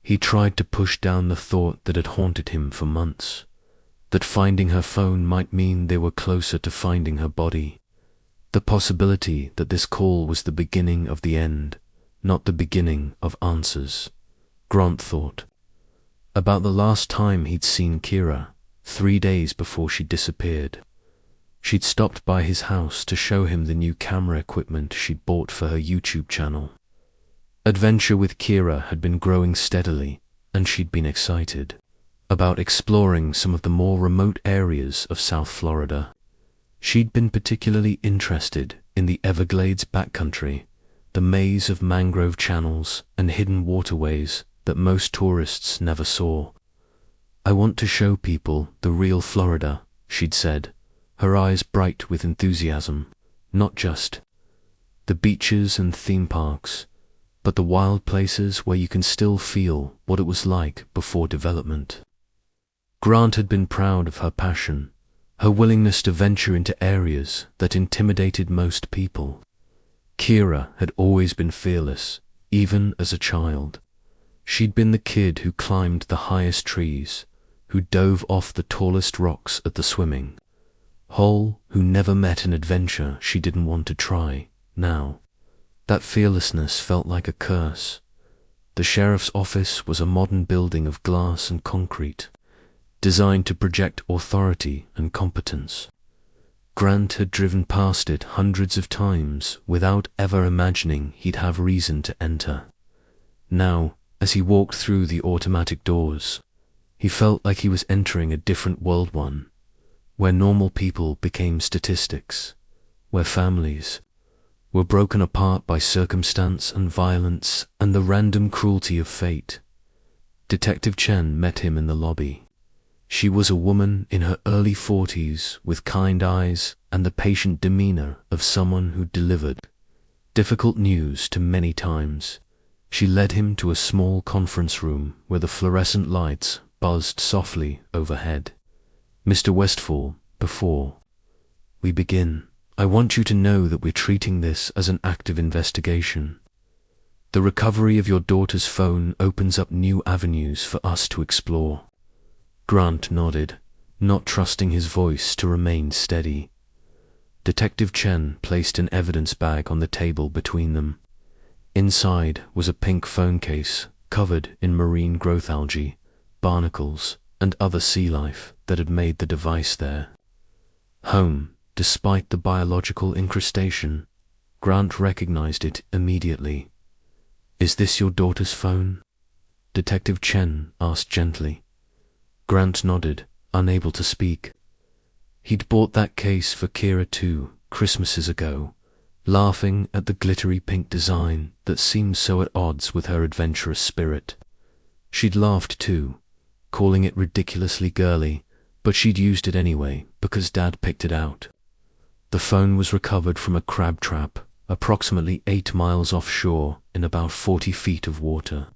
He tried to push down the thought that had haunted him for months, that finding her phone might mean they were closer to finding her body. The possibility that this call was the beginning of the end, not the beginning of answers. Grant thought about the last time he'd seen Kira, 3 days before she disappeared. She'd stopped by his house to show him the new camera equipment she'd bought for her YouTube channel. Adventure with Kira had been growing steadily, and she'd been excited about exploring some of the more remote areas of South Florida. She'd been particularly interested in the Everglades backcountry, the maze of mangrove channels and hidden waterways that most tourists never saw. "I want to show people the real Florida," she'd said, her eyes bright with enthusiasm. "Not just the beaches and theme parks, but the wild places where you can still feel what it was like before development." Grant had been proud of her passion, her willingness to venture into areas that intimidated most people. Kira had always been fearless, even as a child. She'd been the kid who climbed the highest trees, who dove off the tallest rocks at the swimming hole, who never met an adventure she didn't want to try. Now, that fearlessness felt like a curse. The sheriff's office was a modern building of glass and concrete, designed to project authority and competence. Grant had driven past it hundreds of times without ever imagining he'd have reason to enter. Now, as he walked through the automatic doors, he felt like he was entering a different world, one where normal people became statistics, where families were broken apart by circumstance and violence and the random cruelty of fate. Detective Chen met him in the lobby. She was a woman in her early 40s with kind eyes and the patient demeanor of someone who delivered difficult news to many times. She led him to a small conference room where the fluorescent lights buzzed softly overhead. "Mr. Westfall, before we begin, I want you to know that we're treating this as an active investigation. The recovery of your daughter's phone opens up new avenues for us to explore." Grant nodded, not trusting his voice to remain steady. Detective Chen placed an evidence bag on the table between them. Inside was a pink phone case covered in marine growth algae, barnacles, and other sea life that had made the device there home. Despite the biological incrustation, Grant recognized it immediately. "Is this your daughter's phone?" Detective Chen asked gently. Grant nodded, unable to speak. He'd bought that case for Kira 2 Christmases ago, laughing at the glittery pink design that seemed so at odds with her adventurous spirit. She'd laughed too, calling it ridiculously girly, but she'd used it anyway because Dad picked it out. The phone was recovered from a crab trap approximately 8 miles offshore in about 40 feet of water.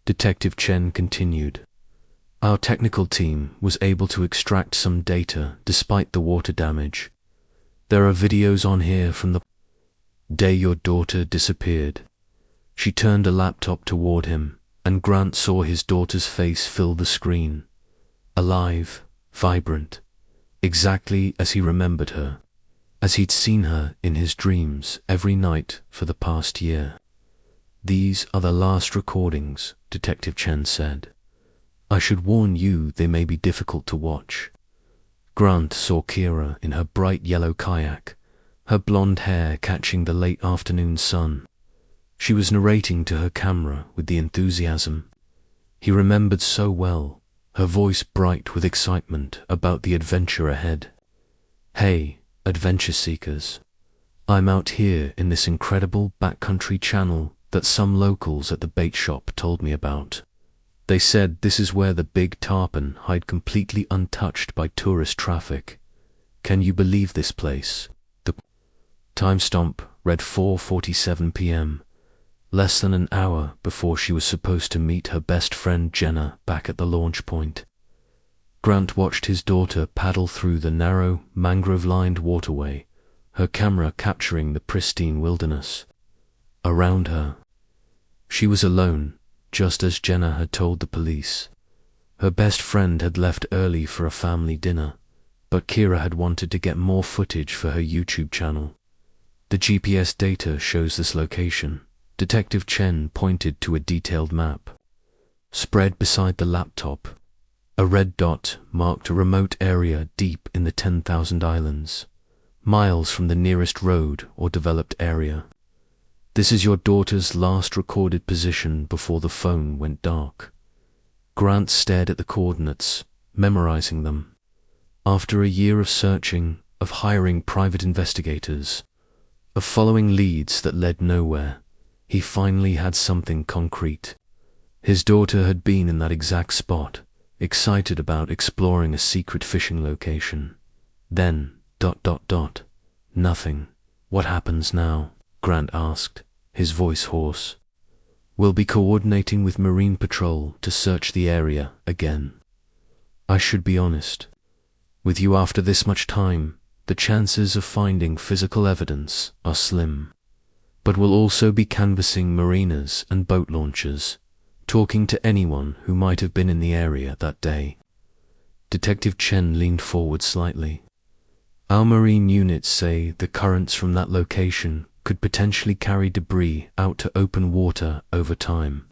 Detective Chen continued. "Our technical team was able to extract some data despite the water damage. There are videos on here from the day your daughter disappeared." She turned a laptop toward him, and Grant saw his daughter's face fill the screen. Alive, vibrant, exactly as he remembered her, as he'd seen her in his dreams every night for the past year. "These are the last recordings," Detective Chen said. "I should warn you they may be difficult to watch." Grant saw Kira in her bright yellow kayak, her blonde hair catching the late afternoon sun. She was narrating to her camera with the enthusiasm he remembered so well, her voice bright with excitement about the adventure ahead. "Hey, adventure seekers. I'm out here in this incredible backcountry channel that some locals at the bait shop told me about. They said this is where the big tarpon hide completely untouched by tourist traffic. Can you believe this place?" The timestamp read 4:47 p.m., less than an hour before she was supposed to meet her best friend Jenna back at the launch point. Grant watched his daughter paddle through the narrow, mangrove-lined waterway, her camera capturing the pristine wilderness around her. She was alone, just as Jenna had told the police. Her best friend had left early for a family dinner, but Kira had wanted to get more footage for her YouTube channel. The GPS data shows this location. Detective Chen pointed to a detailed map. Spread beside the laptop, a red dot marked a remote area deep in the 10,000 islands, miles from the nearest road or developed area. This is your daughter's last recorded position before the phone went dark. Grant stared at the coordinates, memorizing them. After a year of searching, of hiring private investigators, of following leads that led nowhere, he finally had something concrete. His daughter had been in that exact spot, excited about exploring a secret fishing location. Then, ... nothing. What happens now? Grant asked, his voice hoarse. We'll be coordinating with Marine Patrol to search the area again. I should be honest. With you after this much time, the chances of finding physical evidence are slim. But we'll also be canvassing marinas and boat launchers, talking to anyone who might have been in the area that day. Detective Chen leaned forward slightly. Our marine units say the currents from that location could potentially carry debris out to open water over time.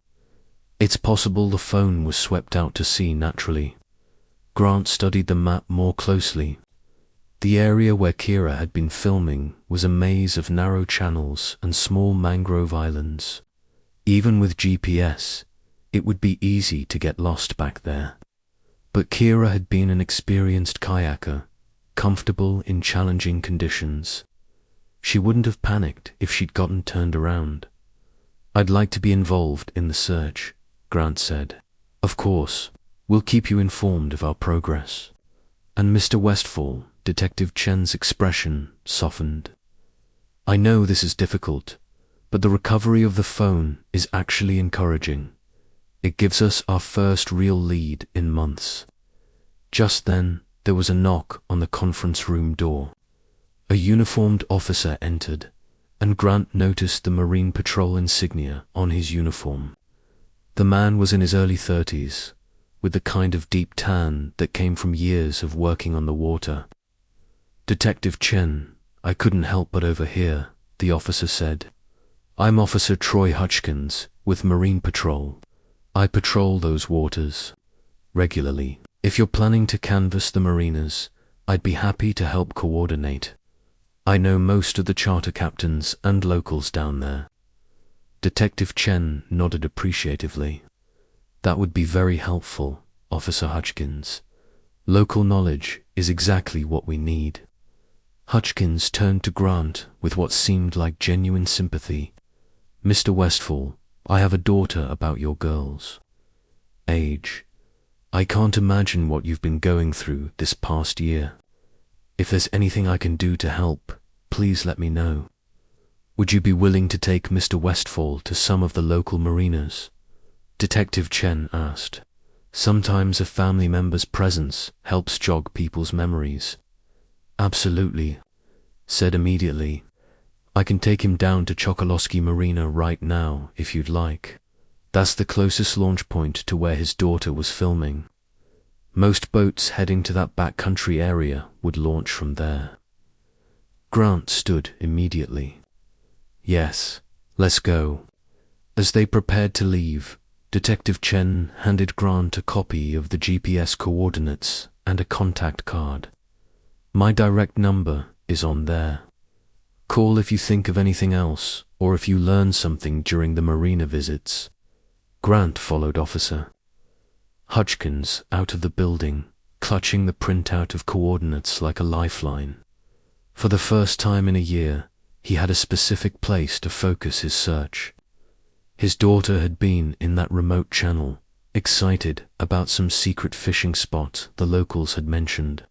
It's possible the phone was swept out to sea naturally. Grant studied the map more closely. The area where Kira had been filming was a maze of narrow channels and small mangrove islands. Even with GPS, it would be easy to get lost back there. But Kira had been an experienced kayaker, comfortable in challenging conditions. She wouldn't have panicked if she'd gotten turned around. I'd like to be involved in the search, Grant said. Of course, we'll keep you informed of our progress. And Mr. Westfall, Detective Chen's expression softened. I know this is difficult, but the recovery of the phone is actually encouraging. It gives us our first real lead in months. Just then, there was a knock on the conference room door. A uniformed officer entered, and Grant noticed the Marine Patrol insignia on his uniform. The man was in his early 30s, with the kind of deep tan that came from years of working on the water. Detective Chen, I couldn't help but overhear, the officer said. I'm Officer Troy Hutchkins, with Marine Patrol. I patrol those waters regularly. If you're planning to canvass the marinas, I'd be happy to help coordinate. I know most of the charter captains and locals down there. Detective Chen nodded appreciatively. That would be very helpful, Officer Hutchkins. Local knowledge is exactly what we need. Hutchkins turned to Grant with what seemed like genuine sympathy. Mr. Westfall, I have a daughter about your girls' age. I can't imagine what you've been going through this past year. If there's anything I can do to help, please let me know. Would you be willing to take Mr. Westfall to some of the local marinas? Detective Chen asked. Sometimes a family member's presence helps jog people's memories. Absolutely, said immediately. I can take him down to Chokoloskee Marina right now if you'd like. That's the closest launch point to where his daughter was filming. Most boats heading to that backcountry area would launch from there. Grant stood immediately. Yes, let's go. As they prepared to leave, Detective Chen handed Grant a copy of the GPS coordinates and a contact card. My direct number is on there. Call if you think of anything else or if you learn something during the marina visits. Grant followed Officer Hutchkins out of the building, clutching the printout of coordinates like a lifeline. For the first time in a year, he had a specific place to focus his search. His daughter had been in that remote channel, excited about some secret fishing spot the locals had mentioned.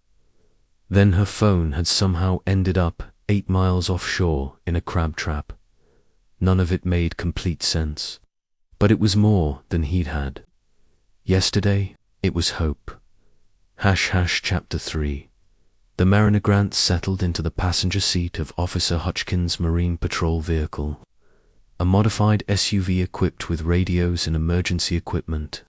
Then her phone had somehow ended up 8 miles offshore in a crab trap. None of it made complete sense. But it was more than he'd had. Yesterday, it was hope. Chapter 3. The Mariner Grant settled into the passenger seat of Officer Hutchkins' Marine Patrol vehicle. a modified SUV equipped with radios and emergency equipment.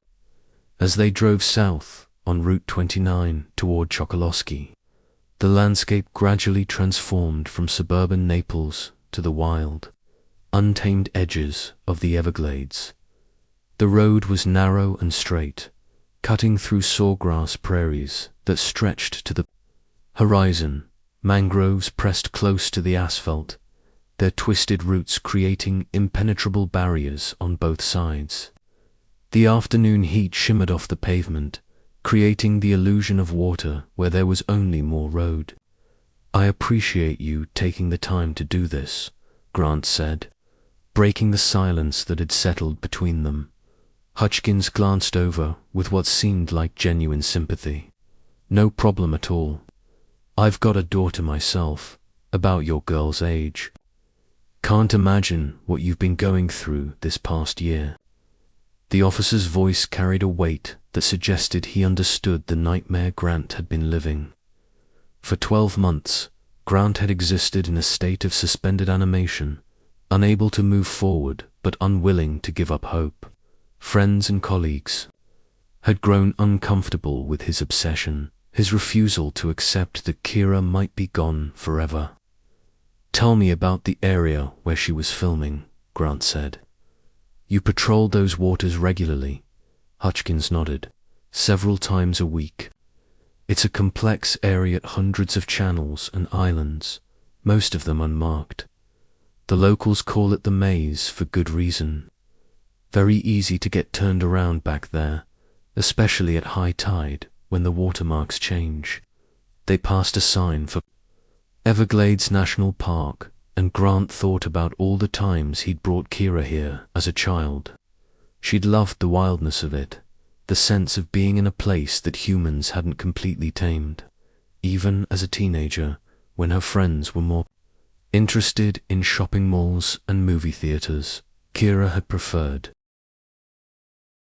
As they drove south on Route 29 toward Chokoloskee, the landscape gradually transformed from suburban Naples to the wild, untamed edges of the Everglades. The road was narrow and straight, cutting through sawgrass prairies that stretched to the horizon. Mangroves pressed close to the asphalt, their twisted roots creating impenetrable barriers on both sides. The afternoon heat shimmered off the pavement, creating the illusion of water where there was only more road. "I appreciate you taking the time to do this," Grant said, breaking the silence that had settled between them. Hutchkins glanced over with what seemed like genuine sympathy. "No problem at all. I've got a daughter myself, about your girl's age. Can't imagine what you've been going through this past year." The officer's voice carried a weight that suggested he understood the nightmare Grant had been living. For 12 months, Grant had existed in a state of suspended animation, unable to move forward but unwilling to give up hope. Friends and colleagues had grown uncomfortable with his obsession, his refusal to accept that Kira might be gone forever. "Tell me about the area where she was filming," Grant said. "You patrolled those waters regularly?" Hutchkins nodded. "Several times a week. It's a complex area at hundreds of channels and islands, most of them unmarked. The locals call it the maze for good reason. Very easy to get turned around back there, especially at high tide when the watermarks change." They passed a sign for Everglades National Park, and Grant thought about all the times he'd brought Kira here as a child. She'd loved the wildness of it, the sense of being in a place that humans hadn't completely tamed. Even as a teenager, when her friends were more interested in shopping malls and movie theaters, Kira had preferred